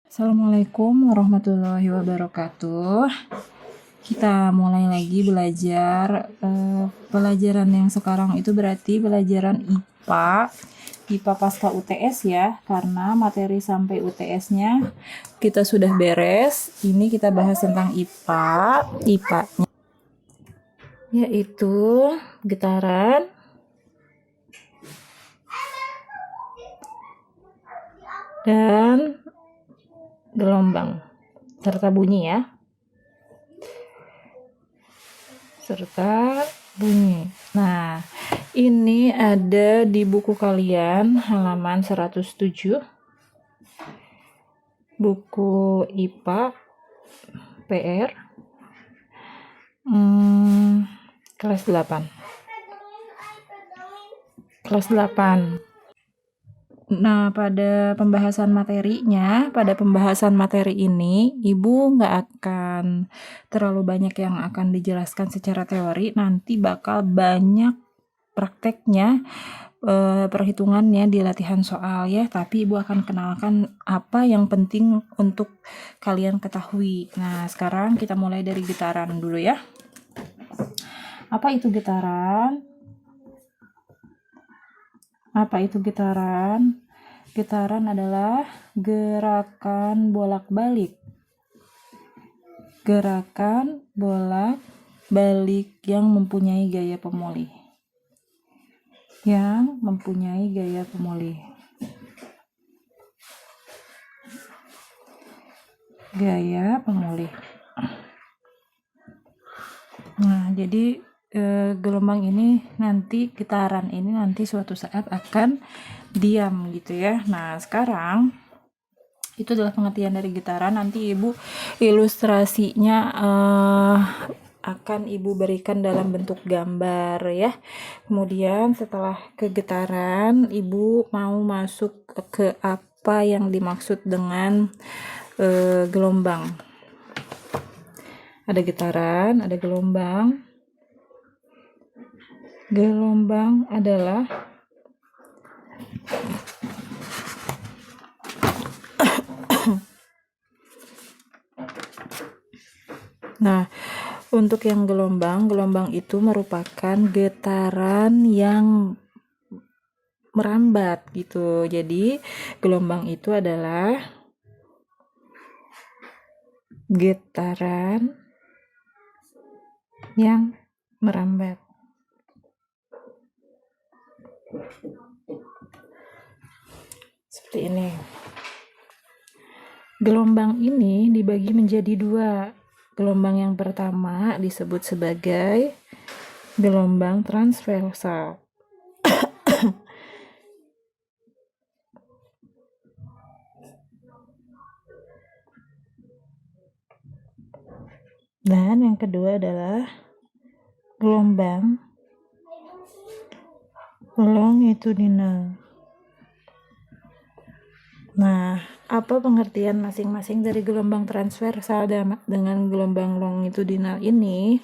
Assalamualaikum warahmatullahi wabarakatuh. Kita mulai lagi belajar. Pelajaran yang sekarang itu berarti pelajaran IPA. IPA pasca UTS ya, karena materi sampai UTS-nya kita sudah beres. Ini kita bahas tentang IPA. IPA-nya yaitu getaran, dan gelombang serta bunyi ya, serta bunyi. Nah, ini ada di buku kalian halaman 107, buku IPA PR kelas 8. Nah, pada pembahasan materi ini, Ibu nggak akan terlalu banyak yang akan dijelaskan secara teori, nanti bakal banyak prakteknya, perhitungannya di latihan soal ya, tapi Ibu akan kenalkan apa yang penting untuk kalian ketahui. Nah, sekarang kita mulai dari getaran dulu ya. Apa itu getaran? Getaran adalah gerakan bolak-balik yang mempunyai gaya pemulih. Gaya pemulih. Nah, jadi gelombang ini nanti, getaran ini nanti suatu saat akan diam gitu ya. Nah, sekarang itu adalah pengertian dari getaran. Nanti Ibu ilustrasinya akan Ibu berikan dalam bentuk gambar ya. Kemudian setelah ke getaran, Ibu mau masuk ke apa yang dimaksud dengan gelombang. Ada getaran, ada gelombang. Gelombang adalah Nah, untuk yang gelombang itu merupakan getaran yang merambat gitu. Jadi, gelombang itu adalah getaran yang merambat. Seperti ini. Gelombang ini dibagi menjadi dua. Gelombang yang pertama disebut sebagai gelombang transversal. Dan yang kedua adalah gelombang longitudinal. Nah, apa pengertian masing-masing dari gelombang transversal dengan gelombang longitudinal ini?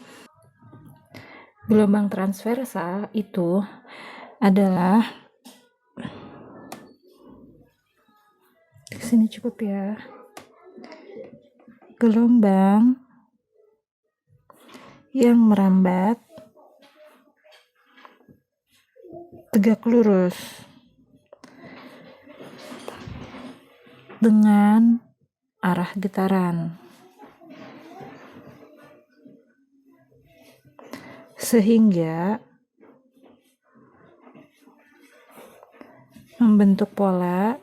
Gelombang transversal itu adalah, sini cukup ya, gelombang yang merambat tegak lurus dengan arah getaran, sehingga membentuk pola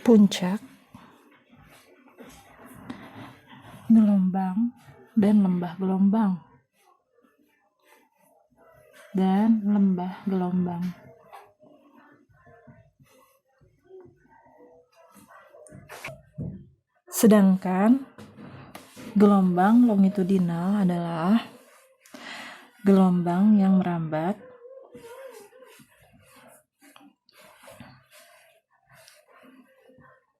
puncak, gelombang, dan lembah gelombang. Sedangkan gelombang longitudinal adalah gelombang yang merambat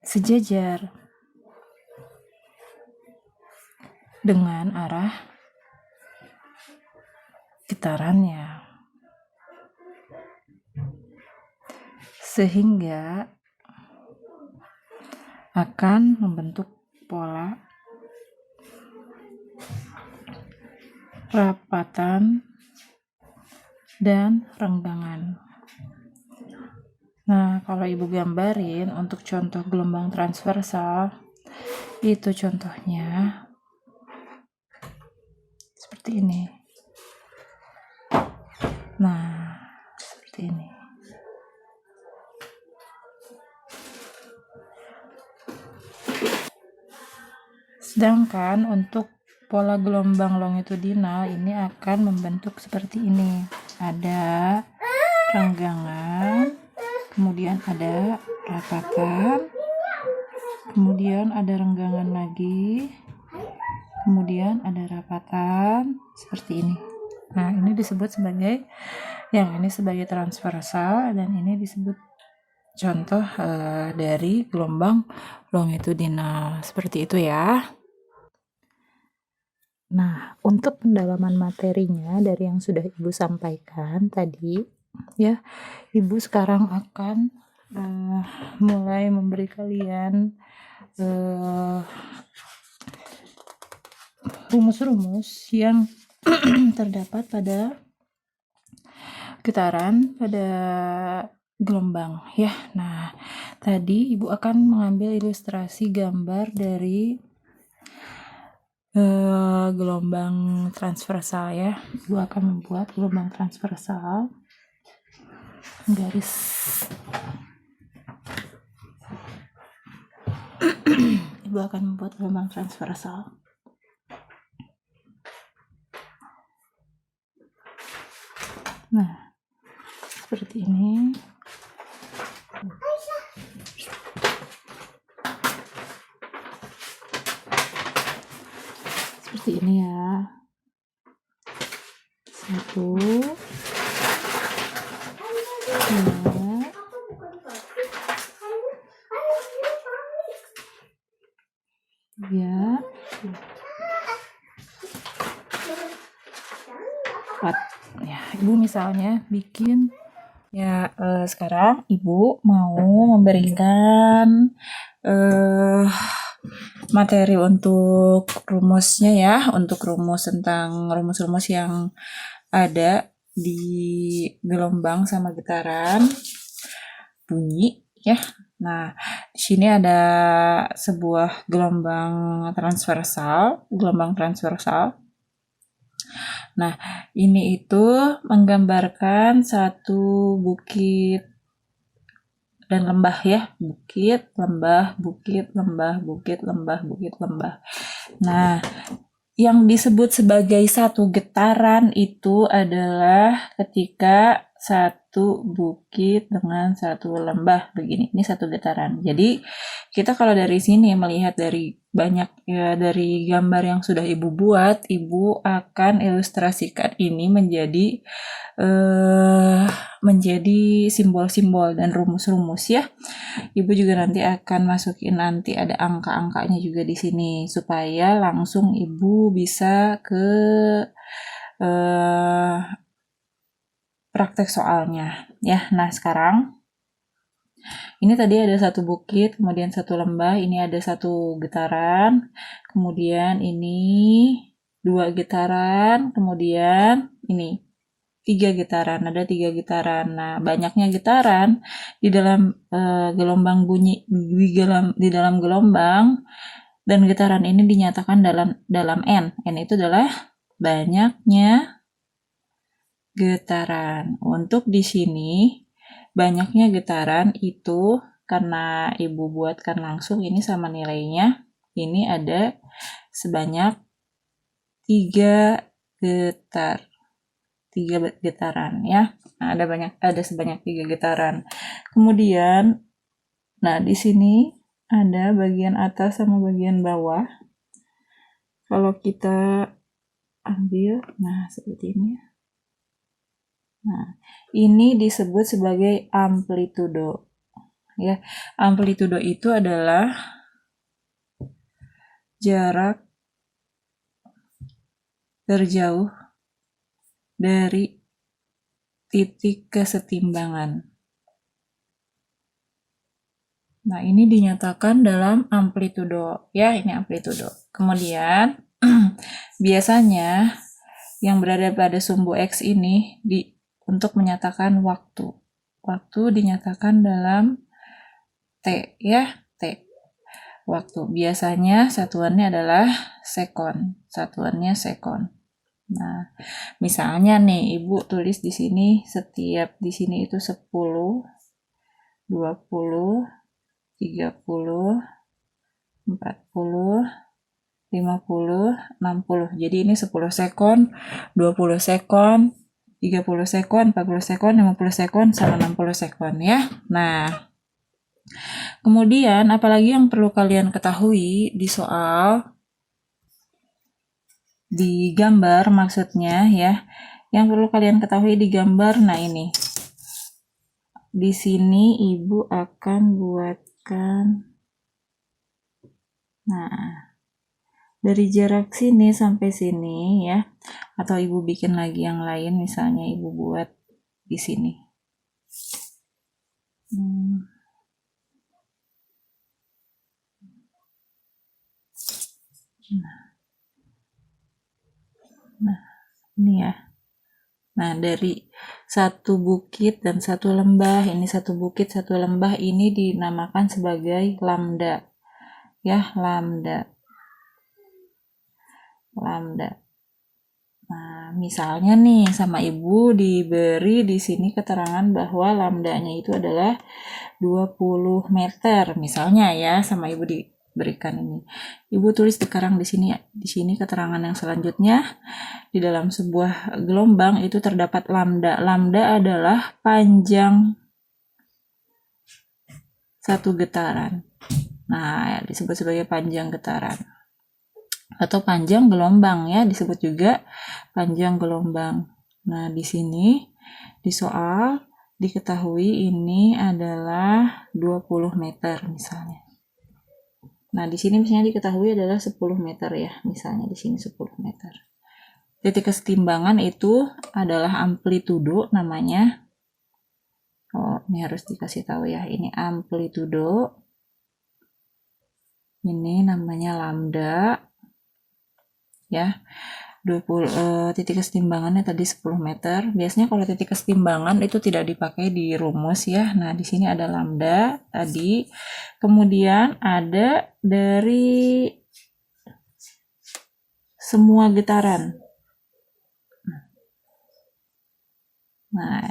sejajar dengan arah getarannya. sehingga akan membentuk pola rapatan dan renggangan. Nah, kalau ibu gambarin untuk contoh gelombang transversal, itu contohnya seperti ini. Nah, seperti ini. Sedangkan untuk pola gelombang longitudinal ini akan membentuk seperti ini. Ada renggangan, kemudian ada rapatan, kemudian ada renggangan lagi, kemudian ada rapatan, seperti ini. Nah, ini disebut sebagai, yang ini sebagai transversal, dan ini disebut contoh dari gelombang longitudinal. Seperti itu ya. Nah, untuk pendalaman materinya dari yang sudah Ibu sampaikan tadi, ya, Ibu sekarang akan mulai memberi kalian rumus-rumus yang terdapat pada getaran pada gelombang ya. Nah, tadi Ibu akan mengambil ilustrasi gambar dari gelombang transversal ya. Ibu akan membuat gelombang transversal, garis Ibu akan membuat gelombang transversal. Nah, seperti ini. Seperti ini ya. Satu, dua, tiga, empat. Ya, Ibu misalnya bikin ya, sekarang Ibu mau memberikan materi untuk rumusnya ya, untuk rumus tentang rumus-rumus yang ada di gelombang sama getaran bunyi ya. Nah, di sini ada sebuah gelombang transversal. Nah, ini itu menggambarkan satu bukit dan lembah ya, bukit, lembah, bukit, lembah, bukit, lembah, bukit, lembah. Nah, yang disebut sebagai satu getaran itu adalah ketika satu bukit dengan satu lembah begini. Ini satu getaran. Jadi kita kalau dari sini melihat dari banyak ya, dari gambar yang sudah Ibu buat, Ibu akan ilustrasikan ini menjadi simbol-simbol dan rumus-rumus ya. Ibu juga nanti akan masukin, nanti ada angka-angkanya juga di sini supaya langsung Ibu bisa ke praktek soalnya ya. Nah, sekarang ini tadi ada satu bukit, kemudian satu lembah, ini ada satu getaran, kemudian ini dua getaran, kemudian ini tiga getaran, ada tiga getaran. Nah, banyaknya getaran di dalam gelombang bunyi di dalam gelombang, dan getaran ini dinyatakan dalam N. N itu adalah banyaknya getaran. Untuk di sini banyaknya getaran itu karena Ibu buatkan langsung ini sama nilainya. Ini ada sebanyak 3 getaran ya. Nah, ada sebanyak 3 getaran. Kemudian nah di sini ada bagian atas sama bagian bawah. Kalau kita ambil nah seperti ini. Nah, ini disebut sebagai amplitudo. Ya, amplitudo itu adalah jarak terjauh dari titik kesetimbangan. Nah, ini dinyatakan dalam amplitudo, ya, ini amplitudo. Kemudian, biasanya yang berada pada sumbu X ini untuk menyatakan waktu. Waktu dinyatakan dalam T, ya, T. Waktu. Biasanya satuannya adalah sekon. Satuannya sekon. Nah, misalnya nih, Ibu tulis di sini setiap di sini itu 10, 20, 30, 40, 50, 60. Jadi ini 10 sekon, 20 sekon, 30 sekon, 40 sekon, 50 sekon, sama 60 sekon ya. Nah, kemudian apalagi yang perlu kalian ketahui di soal, di gambar maksudnya ya. Yang perlu kalian ketahui di gambar, nah ini. Di sini Ibu akan buatkan, nah, dari jarak sini sampai sini ya, atau Ibu bikin lagi yang lain, misalnya Ibu buat di sini. Nah, ini ya. Nah, dari satu bukit dan satu lembah, ini satu bukit, satu lembah, ini dinamakan sebagai lambda. Ya, lambda. Lambda. Nah, misalnya nih sama Ibu diberi di sini keterangan bahwa lambdanya itu adalah 20 meter misalnya ya, sama Ibu diberikan ini. Ibu tulis sekarang di sini keterangan yang selanjutnya. Di dalam sebuah gelombang itu terdapat lambda. Lambda adalah panjang satu getaran. Nah, disebut sebagai panjang getaran. Atau panjang gelombang ya, disebut juga panjang gelombang. Nah, di sini di soal diketahui ini adalah 20 meter misalnya. Nah, di sini misalnya diketahui adalah 10 meter ya, misalnya di sini 10 meter. Titik kesetimbangan itu adalah amplitudo namanya. Oh, ini harus dikasih tahu ya, ini amplitudo. Ini namanya lambda. Ya. 20 titik kesetimbangannya tadi 10 meter. Biasanya kalau titik kesetimbangan itu tidak dipakai di rumus ya. Nah, di sini ada lambda tadi. Kemudian ada dari semua getaran. Nah,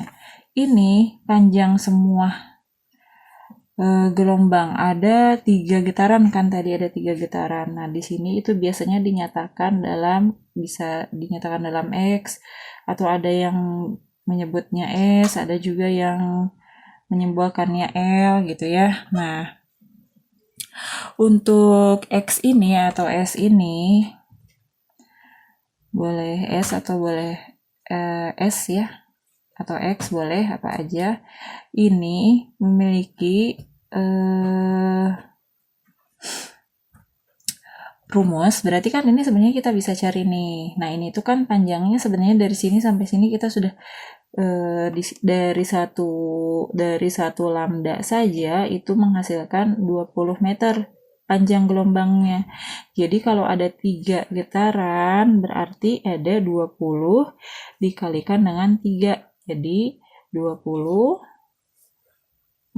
ini panjang semua gelombang. Ada 3 getaran kan, tadi ada 3 getaran. Nah, di sini itu biasanya dinyatakan dalam, bisa dinyatakan dalam X, atau ada yang menyebutnya S, ada juga yang menyimbolkannya L gitu ya. Nah, untuk X ini atau S ini boleh S atau boleh S ya, atau X boleh apa aja, ini memiliki rumus. Berarti kan ini sebenarnya kita bisa cari nih. Nah, ini tuh kan panjangnya sebenarnya dari sini sampai sini kita sudah dari satu lambda saja itu menghasilkan 20 meter panjang gelombangnya. Jadi kalau ada 3 getaran berarti ada 20 dikalikan dengan 3. Jadi 20,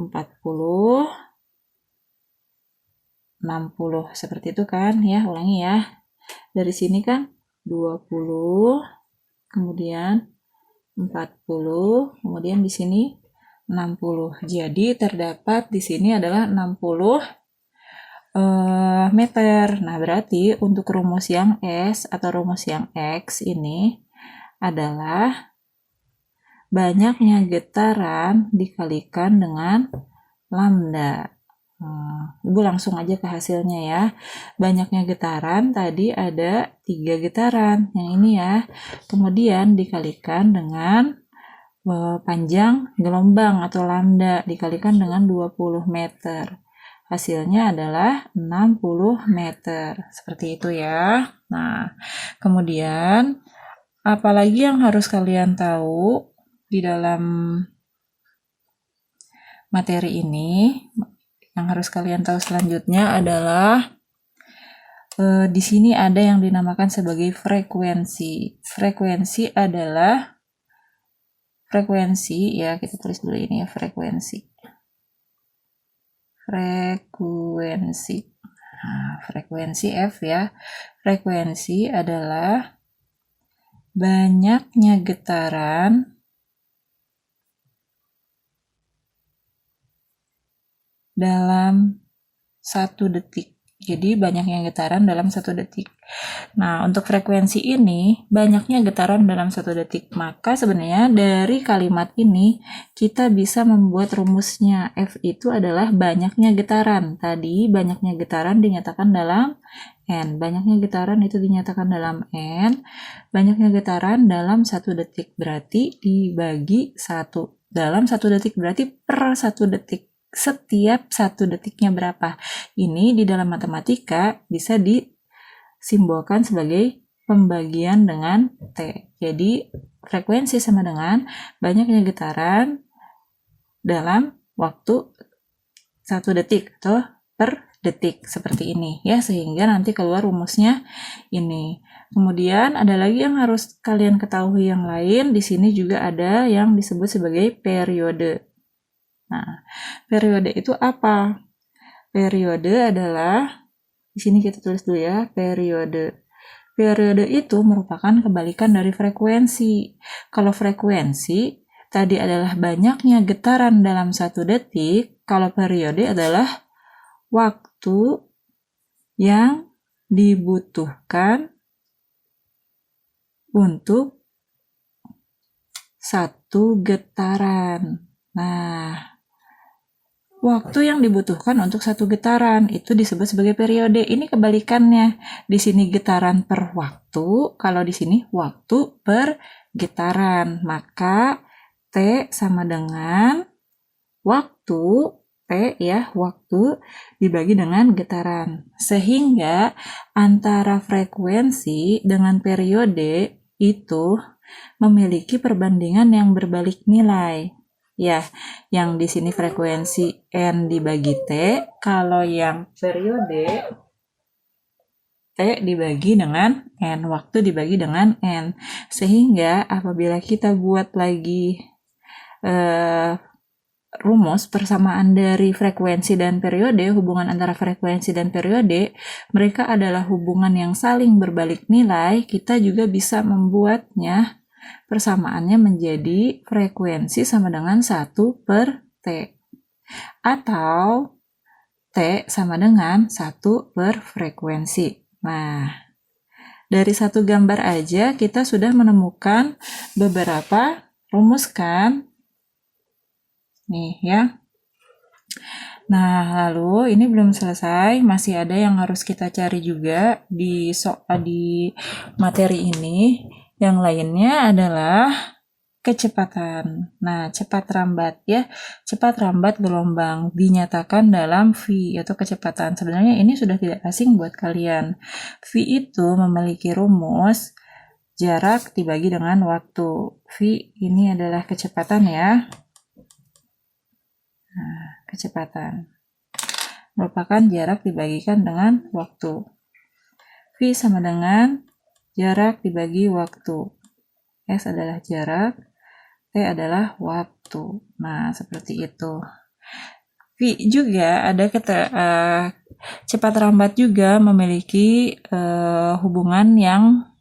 40, 60. Seperti itu kan ya, ulangi ya. Dari sini kan 20, kemudian 40, kemudian di sini 60. Jadi terdapat di sini adalah 60 meter. Nah, berarti untuk rumus yang S atau rumus yang X ini adalah banyaknya getaran dikalikan dengan lambda. Ibu langsung aja ke hasilnya ya. Banyaknya getaran tadi ada 3 getaran. Yang ini ya. Kemudian dikalikan dengan panjang gelombang atau lambda dikalikan dengan 20 meter. Hasilnya adalah 60 meter. Seperti itu ya. Nah, kemudian apalagi yang harus kalian tahu di dalam materi ini, yang harus kalian tahu selanjutnya adalah di sini ada yang dinamakan sebagai frekuensi. Frekuensi adalah ya, kita tulis dulu ini ya, frekuensi. Nah, frekuensi F ya. Frekuensi adalah banyaknya getaran dalam 1 detik. Jadi banyaknya getaran dalam 1 detik. Nah, untuk frekuensi ini banyaknya getaran dalam 1 detik. Maka sebenarnya dari kalimat ini kita bisa membuat rumusnya. F itu adalah banyaknya getaran. Tadi banyaknya getaran dinyatakan dalam N. Banyaknya getaran itu dinyatakan dalam N. Banyaknya getaran dalam 1 detik. Berarti dibagi 1. Dalam 1 detik berarti per 1 detik. Setiap 1 detiknya berapa? Ini di dalam matematika bisa disimbolkan sebagai pembagian dengan T. Jadi frekuensi sama dengan banyaknya getaran dalam waktu 1 detik atau per detik seperti ini ya, sehingga nanti keluar rumusnya ini. Kemudian ada lagi yang harus kalian ketahui yang lain. Di sini juga ada yang disebut sebagai periode. Nah, periode itu apa? Periode adalah, di sini kita tulis dulu ya, periode. Periode itu merupakan kebalikan dari frekuensi. Kalau frekuensi tadi adalah banyaknya getaran dalam 1 detik, kalau periode adalah waktu yang dibutuhkan untuk 1 getaran. Nah, waktu yang dibutuhkan untuk 1 getaran itu disebut sebagai periode. Ini kebalikannya. Di sini getaran per waktu, kalau di sini waktu per getaran. Maka T sama dengan waktu, T ya, waktu dibagi dengan getaran. Sehingga antara frekuensi dengan periode itu memiliki perbandingan yang berbalik nilai. Ya, yang di sini frekuensi N dibagi T, kalau yang periode T dibagi dengan N, waktu dibagi dengan N. Sehingga apabila kita buat lagi rumus persamaan dari frekuensi dan periode, hubungan antara frekuensi dan periode, mereka adalah hubungan yang saling berbalik nilai, kita juga bisa membuatnya persamaannya menjadi frekuensi sama dengan 1 per T. Atau T sama dengan 1 per frekuensi. Nah, dari satu gambar aja kita sudah menemukan beberapa rumus kan? Nih ya. Nah, lalu ini belum selesai, masih ada yang harus kita cari juga di materi ini. Yang lainnya adalah kecepatan. Nah, cepat rambat ya. Cepat rambat gelombang dinyatakan dalam V, yaitu kecepatan. Sebenarnya ini sudah tidak asing buat kalian. V itu memiliki rumus jarak dibagi dengan waktu. V ini adalah kecepatan ya. Nah, kecepatan merupakan jarak dibagikan dengan waktu. V sama dengan jarak dibagi waktu. S adalah jarak, T adalah waktu. Nah, seperti itu. V juga ada cepat rambat juga memiliki hubungan yang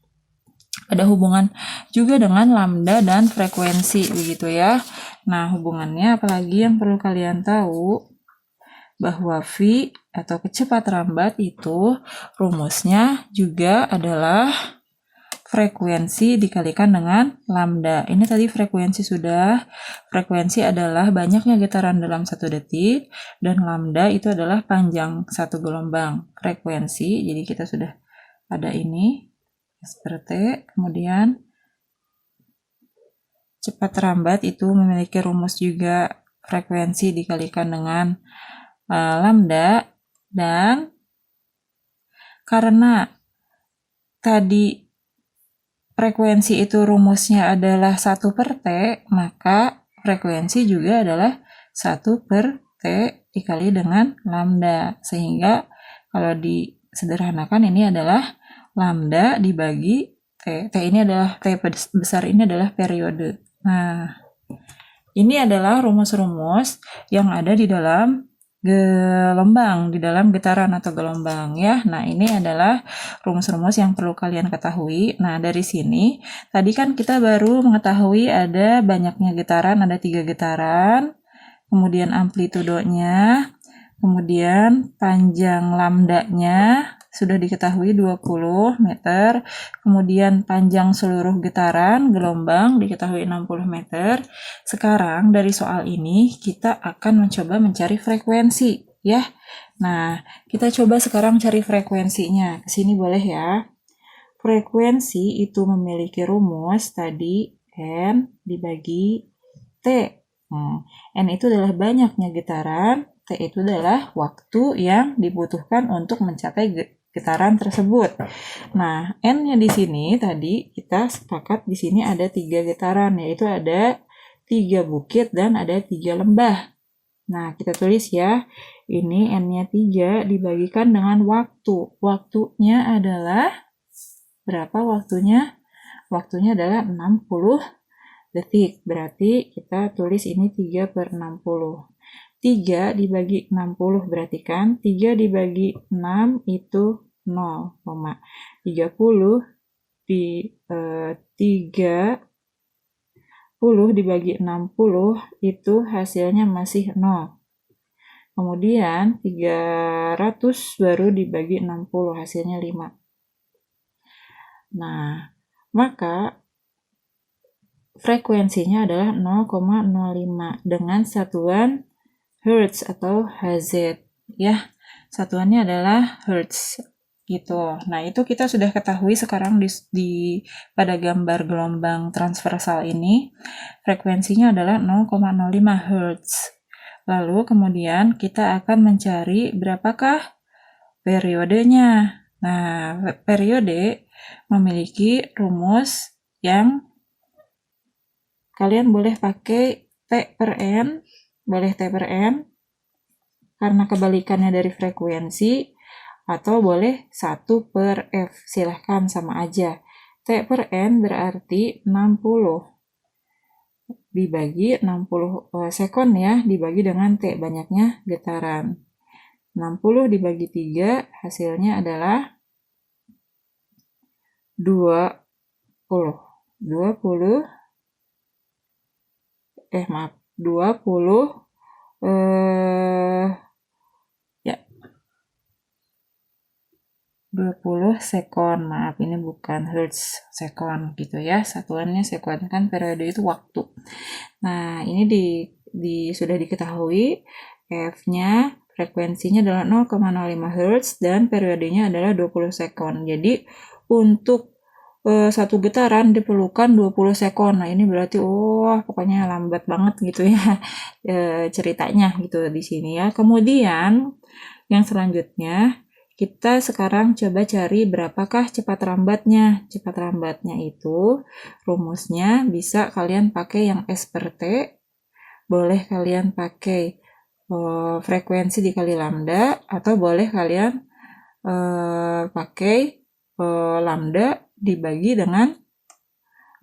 ada hubungan juga dengan lambda dan frekuensi begitu ya. Nah, hubungannya apalagi yang perlu kalian tahu bahwa V atau kecepatan rambat itu rumusnya juga adalah frekuensi dikalikan dengan lambda. Ini tadi frekuensi sudah. Frekuensi adalah banyaknya getaran dalam 1 detik dan lambda itu adalah panjang 1 gelombang. Frekuensi, jadi kita sudah ada ini seperti kemudian cepat rambat itu memiliki rumus juga frekuensi dikalikan dengan lambda, dan karena tadi frekuensi itu rumusnya adalah 1 per T, maka frekuensi juga adalah 1 per T. dikali dengan lambda. Sehingga kalau disederhanakan ini adalah lambda dibagi T. T ini adalah T besar ini adalah periode. Nah, ini adalah rumus-rumus yang ada di dalam gelombang, di dalam getaran atau gelombang ya. Nah, ini adalah rumus-rumus yang perlu kalian ketahui. Nah, dari sini tadi kan kita baru mengetahui ada banyaknya getaran, ada 3 getaran, kemudian amplitudonya, kemudian panjang lambdanya sudah diketahui 20 meter, kemudian panjang seluruh getaran gelombang diketahui 60 meter. Sekarang dari soal ini kita akan mencoba mencari frekuensi ya. Nah, kita coba sekarang cari frekuensinya. Ke sini boleh ya. Frekuensi itu memiliki rumus tadi N dibagi T. N itu adalah banyaknya getaran, T itu adalah waktu yang dibutuhkan untuk mencapai getaran tersebut. Nah, N-nya di sini tadi kita sepakat di sini ada 3 getaran, yaitu ada 3 bukit dan ada 3 lembah. Nah, kita tulis ya, ini N-nya 3 dibagikan dengan waktu. Waktunya adalah, berapa waktunya? Waktunya adalah 60 detik. Berarti kita tulis ini 3 per 60. 3 dibagi 60 berarti kan 3 dibagi 6 itu 0, 30 di 30 dibagi 60 itu hasilnya masih 0. Kemudian 300 baru dibagi 60 hasilnya 5. Nah, maka frekuensinya adalah 0,05 dengan satuan Hertz atau Hz ya. Satuannya adalah Hertz gitu. Nah, itu kita sudah ketahui sekarang pada gambar gelombang transversal ini frekuensinya adalah 0,05 Hertz. Lalu kemudian kita akan mencari berapakah periodenya. Nah, periode memiliki rumus yang kalian boleh pakai T per N, boleh T per N, karena kebalikannya dari frekuensi, atau boleh 1 per F, silahkan sama aja. T per N berarti 60 dibagi 60 sekon ya, dibagi dengan T, banyaknya getaran. 60 dibagi 3, hasilnya adalah 20. 20 sekon, maaf ini bukan hertz, sekon gitu ya, satuannya sekon, kan periode itu waktu. Nah, ini sudah diketahui F-nya frekuensinya adalah 0,05 hertz dan periodenya adalah 20 sekon. Jadi untuk satu getaran diperlukan 20 sekon. Nah, ini berarti pokoknya lambat banget gitu ya ceritanya gitu di sini ya. Kemudian yang selanjutnya kita sekarang coba cari berapakah cepat rambatnya. Cepat rambatnya itu rumusnya bisa kalian pakai yang S per T, boleh kalian pakai frekuensi dikali lambda, atau boleh kalian pakai lambda dibagi dengan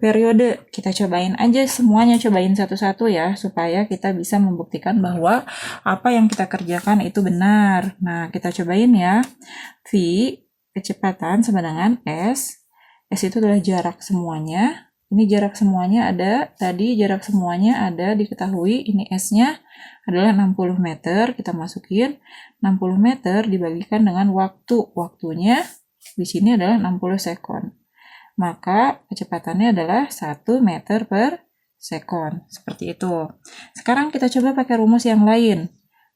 periode. Kita cobain aja semuanya, cobain satu-satu ya, supaya kita bisa membuktikan bahwa apa yang kita kerjakan itu benar. Nah, kita cobain ya. V, kecepatan sama dengan S. S itu adalah jarak semuanya. Ini jarak semuanya ada, tadi jarak semuanya ada diketahui, ini S-nya adalah 60 meter, kita masukin 60 meter dibagikan dengan waktu. Waktunya di sini adalah 60 sekon. Maka kecepatannya adalah 1 meter per sekon. Seperti itu. Sekarang kita coba pakai rumus yang lain.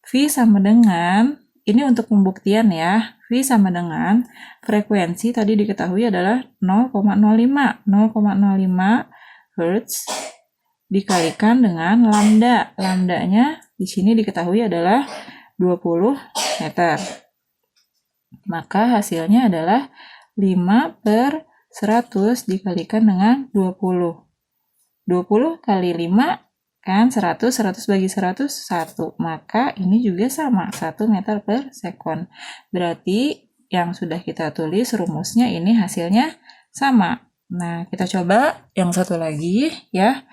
V sama dengan, ini untuk pembuktian ya, V sama dengan frekuensi tadi diketahui adalah 0,05. 0,05 Hertz dikalikan dengan lambda. Lambdanya di sini diketahui adalah 20 meter. Maka hasilnya adalah 5 per 100 dikalikan dengan 20. 20 kali 5 Kan 100 bagi 100, 1. Maka ini juga sama, 1 meter per sekon. Berarti yang sudah kita tulis rumusnya ini hasilnya sama. Nah, kita coba yang satu lagi ya.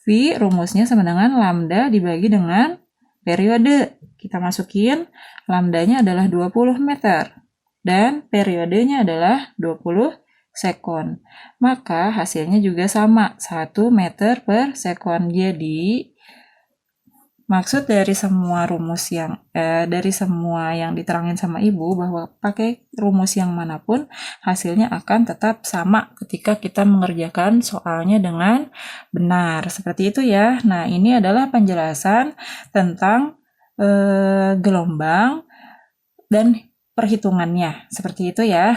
V rumusnya sama dengan lambda dibagi dengan periode. Kita masukin lambdanya adalah 20 meter dan periodenya adalah 20 sekon. Maka hasilnya juga sama, 1 meter per sekon. Jadi maksud dari semua rumus yang dari semua yang diterangin sama Ibu bahwa pakai rumus yang manapun hasilnya akan tetap sama ketika kita mengerjakan soalnya dengan benar. Seperti itu ya. Nah, ini adalah penjelasan tentang gelombang dan perhitungannya. Seperti itu ya.